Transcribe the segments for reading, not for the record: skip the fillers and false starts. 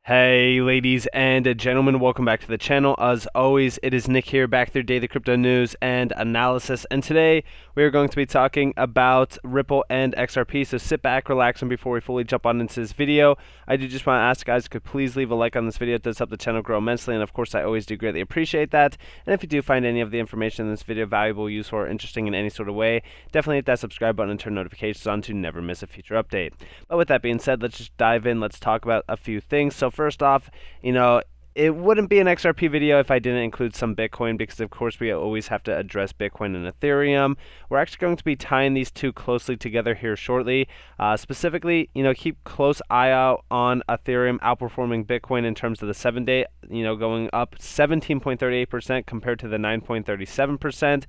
Hey ladies and gentlemen, welcome back to the channel. As always, it is Nick here, back with your daily crypto news and analysis, and today we are going to be talking about Ripple and XRP. So sit back, relax, and before we fully jump on into this video, I do just want to ask guys, could please leave a like on this video. It does help the channel grow immensely, and of course I always do greatly appreciate that. And if you do find any of the information in this video valuable, useful, or interesting in any sort of way, definitely hit that subscribe button and turn notifications on to never miss a future update. But with that being said, let's just dive in. Let's talk about a few things. So first off, it wouldn't be an XRP video if I didn't include some Bitcoin, because of course we always have to address Bitcoin and Ethereum. We're actually going to be tying these two closely together here shortly. Specifically, keep close eye out on Ethereum outperforming Bitcoin in terms of the 7-day, going up 17.38% compared to the 9.37%.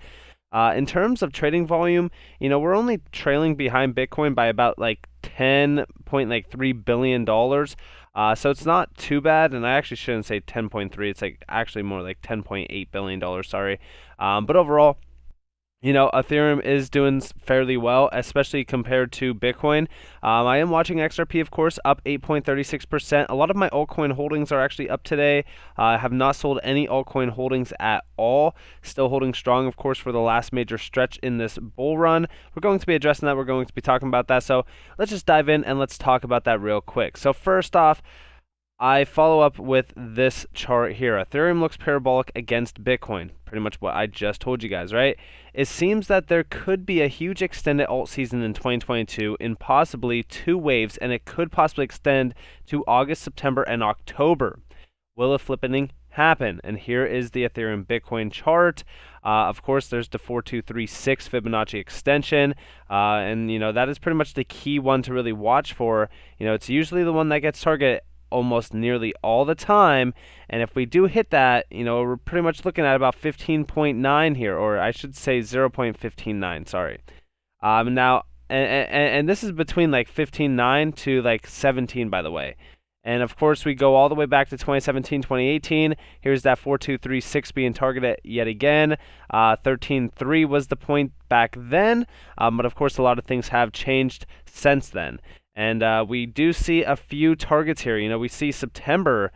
In terms of trading volume, we're only trailing behind Bitcoin by about like $10.3 billion. So it's not too bad, and I actually shouldn't say 10.3. It's like actually more like $10.8 billion, sorry. But overall, Ethereum is doing fairly well, especially compared to Bitcoin. I am watching XRP, of course, up 8.36%. A lot of my altcoin holdings are actually up today. I have not sold any altcoin holdings at all. Still holding strong, of course, for the last major stretch in this bull run. We're going to be addressing that. We're going to be talking about that. So let's just dive in and let's talk about that real quick. So first off, I follow up with this chart here. Ethereum looks parabolic against Bitcoin. Pretty much what I just told you guys, right? It seems that there could be a huge extended alt season in 2022 in possibly 2 waves, and it could possibly extend to August, September, and October. Will a flippening happen? And here is the Ethereum Bitcoin chart. Of course, there's the 4236 Fibonacci extension, and that is pretty much the key one to really watch for. It's usually the one that gets targeted almost nearly all the time, and if we do hit that, we're pretty much looking at about 15.9 here, or I should say 0.159, sorry. Now, and this is between like 15.9 to like 17, by the way. And of course, we go all the way back to 2017, 2018. Here's that 4236 being targeted yet again. 13.3 was the point back then, but of course, a lot of things have changed since then. And we do see a few targets here. We see September,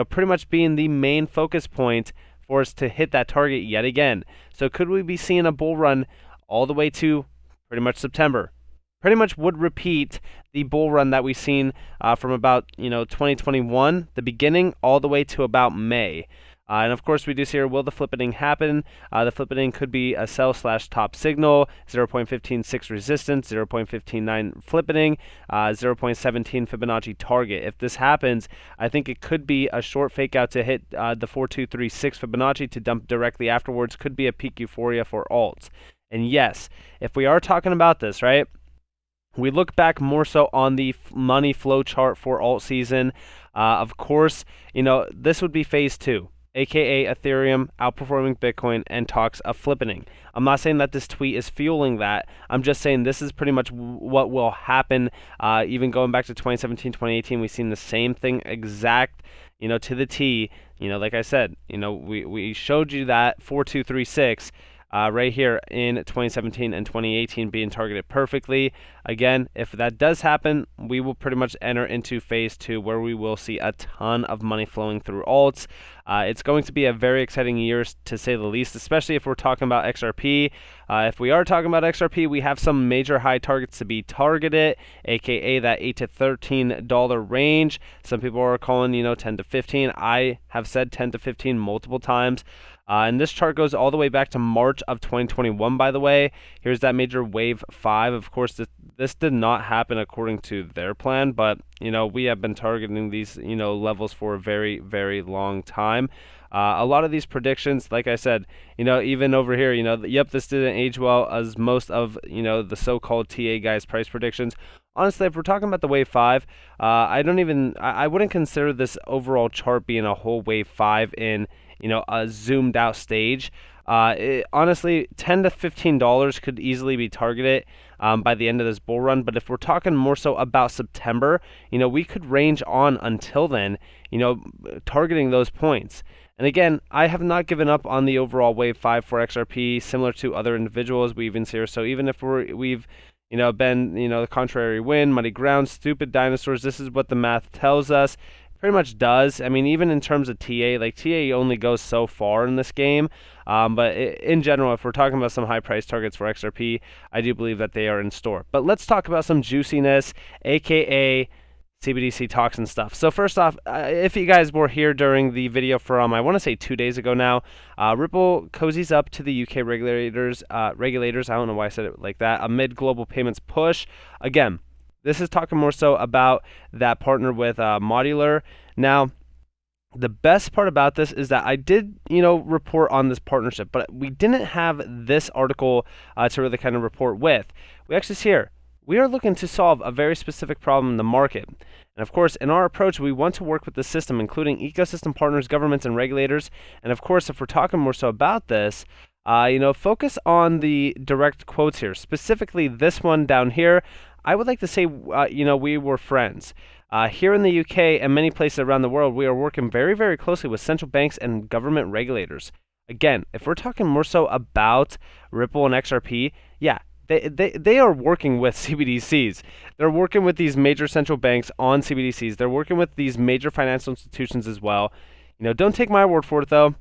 pretty much being the main focus point for us to hit that target yet again. So could we be seeing a bull run all the way to pretty much September? Pretty much would repeat the bull run that we've seen from about 2021, the beginning, all the way to about May. And of course, we do see here, will the flippening happen? The flippening could be a sell/top signal, 0.156 resistance, 0.159 flippening, 0.17 Fibonacci target. If this happens, I think it could be a short fake out to hit the 4236 Fibonacci to dump directly afterwards. Could be a peak euphoria for alts. And yes, if we are talking about this, right? We look back more so on the money flow chart for alt season. Of course, this would be phase 2. AKA Ethereum outperforming Bitcoin and talks of flippening. I'm not saying that this tweet is fueling that. I'm just saying this is pretty much what will happen. Even going back to 2017, 2018, we've seen the same thing exact, to the T. Like I said, we showed you that 4236 right here in 2017 and 2018 being targeted perfectly. Again, if that does happen, we will pretty much enter into phase 2 where we will see a ton of money flowing through alts. It's going to be a very exciting year to say the least, especially if we're talking about XRP. If we are talking about XRP, we have some major high targets to be targeted, aka that $8 to $13 range. Some people are calling, 10 to 15. I have said 10 to 15 multiple times. And this chart goes all the way back to March of 2021, by the way. Here's that major wave 5. Of course, this did not happen according to their plan, but, we have been targeting these, levels for a very, very long time. A lot of these predictions, like I said, even over here, yep, this didn't age well as most of, the so-called TA guys' price predictions. Honestly, if we're talking about the wave 5, I wouldn't consider this overall chart being a whole wave 5 in, a zoomed out stage. Honestly, $10 to $15 could easily be targeted by the end of this bull run. But if we're talking more so about September, we could range on until then, targeting those points. And again, I have not given up on the overall wave 5 for XRP, similar to other individuals we even see here. So even if we've been, the contrary wind, muddy ground, stupid dinosaurs, this is what the math tells us. pretty much does. I mean, even in terms of TA, like TA only goes so far in this game. But in general, if we're talking about some high price targets for XRP, I do believe that they are in store. But let's talk about some juiciness, aka CBDC talks and stuff. So first off, if you guys were here during the video from, I want to say 2 days ago now, Ripple cozies up to the UK regulators. I don't know why I said it like that. Amid global payments push. Again, this is talking more so about that partner with Modular. Now, the best part about this is that I did, report on this partnership, but we didn't have this article to really kind of report with. We actually see here, we are looking to solve a very specific problem in the market. And of course, in our approach, we want to work with the system, including ecosystem partners, governments, and regulators. And of course, if we're talking more so about this, focus on the direct quotes here, specifically this one down here. I would like to say, we were friends. Here in the UK and many places around the world, we are working very, very closely with central banks and government regulators. Again, if we're talking more so about Ripple and XRP, yeah, they are working with CBDCs. They're working with these major central banks on CBDCs. They're working with these major financial institutions as well. Don't take my word for it, though.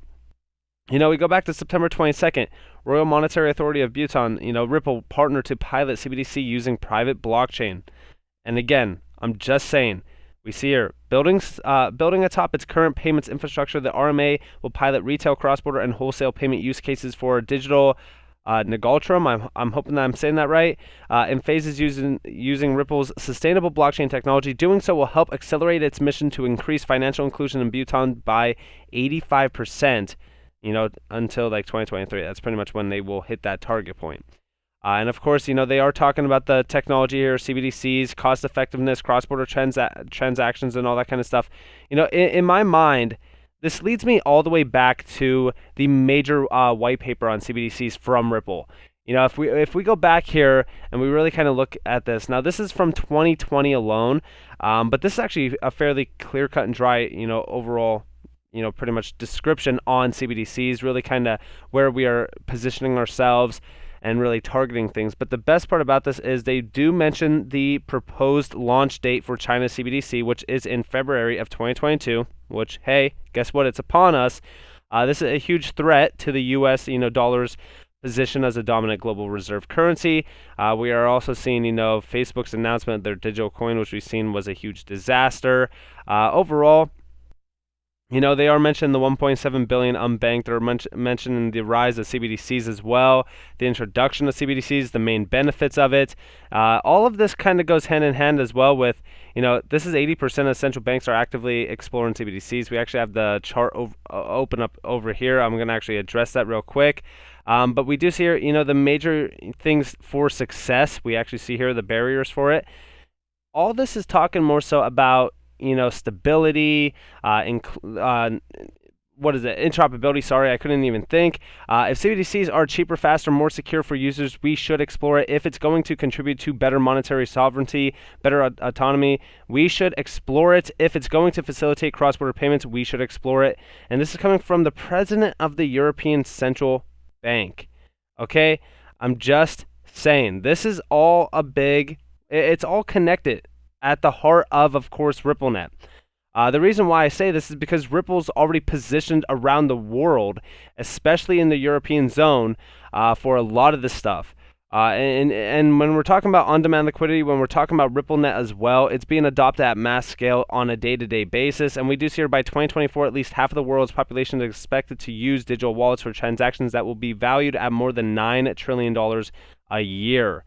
We go back to September 22nd, Royal Monetary Authority of Bhutan, Ripple partnered to pilot CBDC using private blockchain. And again, I'm just saying, we see here, building atop its current payments infrastructure, the RMA will pilot retail, cross-border, and wholesale payment use cases for digital Negaltrum, I'm hoping that I'm saying that right, in phases using Ripple's sustainable blockchain technology. Doing so will help accelerate its mission to increase financial inclusion in Bhutan by 85%, until like 2023. That's pretty much when they will hit that target point. And of course, they are talking about the technology here, CBDCs, cost effectiveness, cross-border transactions, and all that kind of stuff. In my mind, this leads me all the way back to the major white paper on CBDCs from Ripple. If we go back here and we really kind of look at this, now this is from 2020 alone, but this is actually a fairly clear-cut and dry, overall, pretty much description on CBDCs, really kind of where we are positioning ourselves and really targeting things. But the best part about this is they do mention the proposed launch date for China's CBDC, which is in February of 2022, which, hey, guess what? It's upon us. This is a huge threat to the U.S., dollar's position as a dominant global reserve currency. We are also seeing, Facebook's announcement of their digital coin, which we've seen was a huge disaster. Overall, they are mentioning the 1.7 billion unbanked. They're mentioning the rise of CBDCs as well, the introduction of CBDCs, the main benefits of it. All of this kind of goes hand in hand as well with, this is 80% of central banks are actively exploring CBDCs. We actually have the chart open up over here. I'm going to actually address that real quick. But we do see here, the major things for success. We actually see here the barriers for it. All this is talking more so about stability, interoperability, sorry, I couldn't even think. If CBDCs are cheaper, faster, more secure for users, we should explore it. If it's going to contribute to better monetary sovereignty, better autonomy, we should explore it. If it's going to facilitate cross-border payments, we should explore it. And this is coming from the president of the European Central Bank. Okay? I'm just saying, this is all it's all connected at the heart of course, RippleNet. The reason why I say this is because Ripple's already positioned around the world, especially in the European zone, for a lot of this stuff. And when we're talking about on-demand liquidity, when we're talking about RippleNet as well, it's being adopted at mass scale on a day-to-day basis. And we do see here by 2024, at least half of the world's population is expected to use digital wallets for transactions that will be valued at more than $9 trillion a year.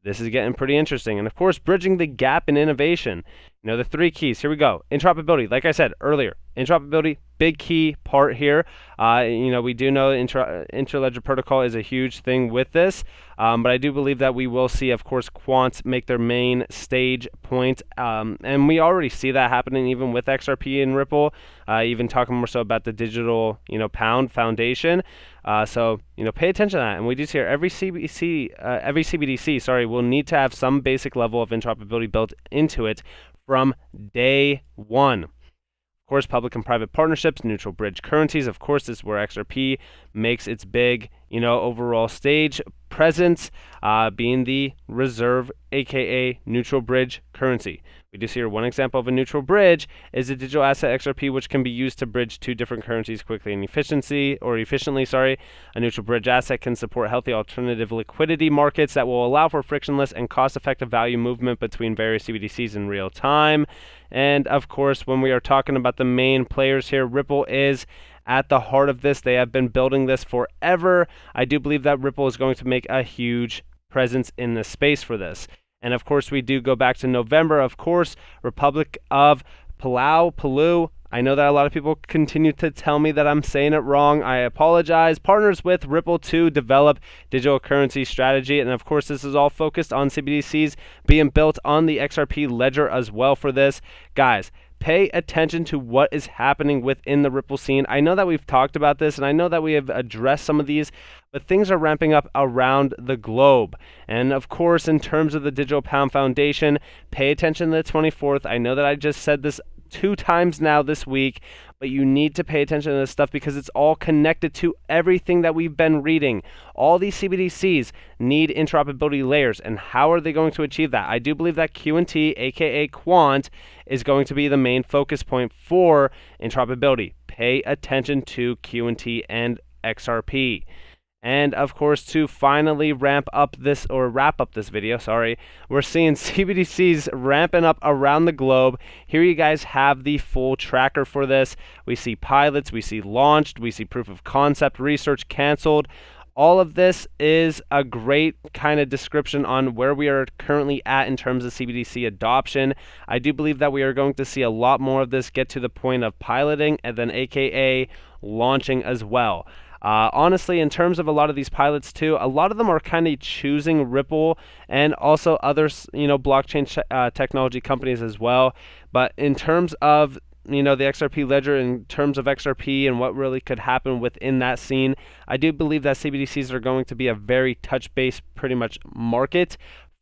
This is getting pretty interesting. And of course, bridging the gap in innovation. The 3 keys. Here we go. Interoperability. Like I said earlier, interoperability, big key part here. We do know interledger protocol is a huge thing with this. But I do believe that we will see, of course, quants make their main stage point. And we already see that happening even with XRP and Ripple, even talking more so about the digital, pound foundation. So, pay attention to that. And we do see here every CBDC, will need to have some basic level of interoperability built into it from day one. Of course, public and private partnerships, neutral bridge currencies. Of course, this is where XRP makes its big, overall stage presence being the reserve, aka neutral bridge currency. We do see here one example of a neutral bridge is a digital asset XRP, which can be used to bridge two different currencies quickly and efficiently. A neutral bridge asset can support healthy alternative liquidity markets that will allow for frictionless and cost-effective value movement between various CBDCs in real time. And of course, when we are talking about the main players here, Ripple is at the heart of this. They have been building this forever. I do believe that Ripple is going to make a huge presence in this space for this. And of course, we do go back to November. Of course, Republic of Palau. I know that a lot of people continue to tell me that I'm saying it wrong. I apologize. Partners with Ripple to develop digital currency strategy. And of course, this is all focused on CBDCs being built on the XRP ledger as well for this. Guys, pay attention to what is happening within the Ripple scene. I know that we've talked about this, and I know that we have addressed some of these, but things are ramping up around the globe. And of course, in terms of the Digital Pound Foundation, pay attention to the 24th. I know that I just said this 2 times now this week, but you need to pay attention to this stuff because it's all connected to everything that we've been reading. All these CBDCs need interoperability layers, and how are they going to achieve that? I do believe that QNT, aka Quant, is going to be the main focus point for interoperability. Pay attention to QNT and XRP. And of course, to finally wrap up this video, we're seeing CBDCs ramping up around the globe. Here you guys have the full tracker for this. We see pilots, we see launched, we see proof of concept, research canceled. All of this is a great kind of description on where we are currently at in terms of CBDC adoption. I do believe that we are going to see a lot more of this get to the point of piloting and then aka launching as well. Honestly, in terms of a lot of these pilots too, a lot of them are kind of choosing Ripple and also other, blockchain technology companies as well. But in terms of, the XRP ledger, in terms of XRP and what really could happen within that scene, I do believe that CBDCs are going to be a very touch-based pretty much market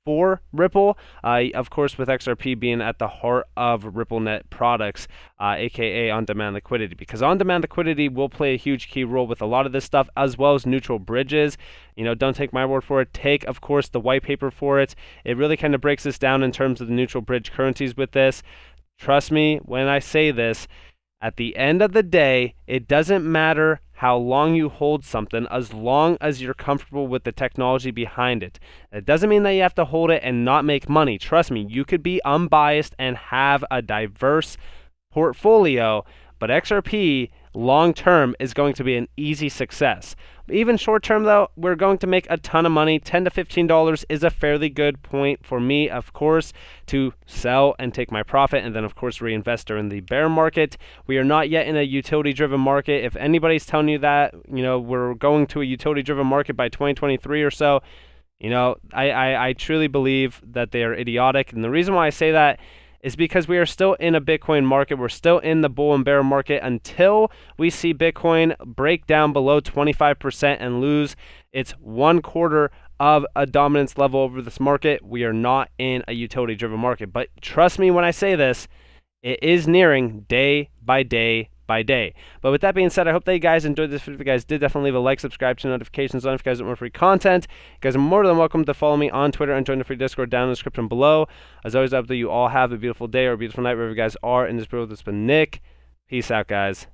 for Ripple, of course, with XRP being at the heart of RippleNet products, aka on-demand liquidity, because on-demand liquidity will play a huge key role with a lot of this stuff, as well as neutral bridges. Don't take my word for it. Take, of course, the white paper for it. It really kind of breaks this down in terms of the neutral bridge currencies with this. Trust me when I say this. At the end of the day, it doesn't matter how long you hold something as long as you're comfortable with the technology behind it. It doesn't mean that you have to hold it and not make money. Trust me, you could be unbiased and have a diverse portfolio, but XRP long term is going to be an easy success. Even short term though, we're going to make a ton of money. $10 to $15 is a fairly good point for me, of course, to sell and take my profit and then of course reinvest during the bear market. We are not yet in a utility driven market. If anybody's telling you that, we're going to a utility driven market by 2023 or so, I truly believe that they are idiotic. And the reason why I say that is because we are still in a Bitcoin market. We're still in the bull and bear market until we see Bitcoin break down below 25% and lose its 1/4 of a dominance level over this market. We are not in a utility driven market. But trust me when I say this, it is nearing day by day by day. But with that being said, I hope that you guys enjoyed this video. If you guys did, definitely leave a like, subscribe to notifications on if you guys want more free content. You guys are more than welcome to follow me on Twitter and join the free Discord down in the description below. As always, I hope that you all have a beautiful day or a beautiful night wherever you guys are in this video. This has been Nick. Peace out, guys.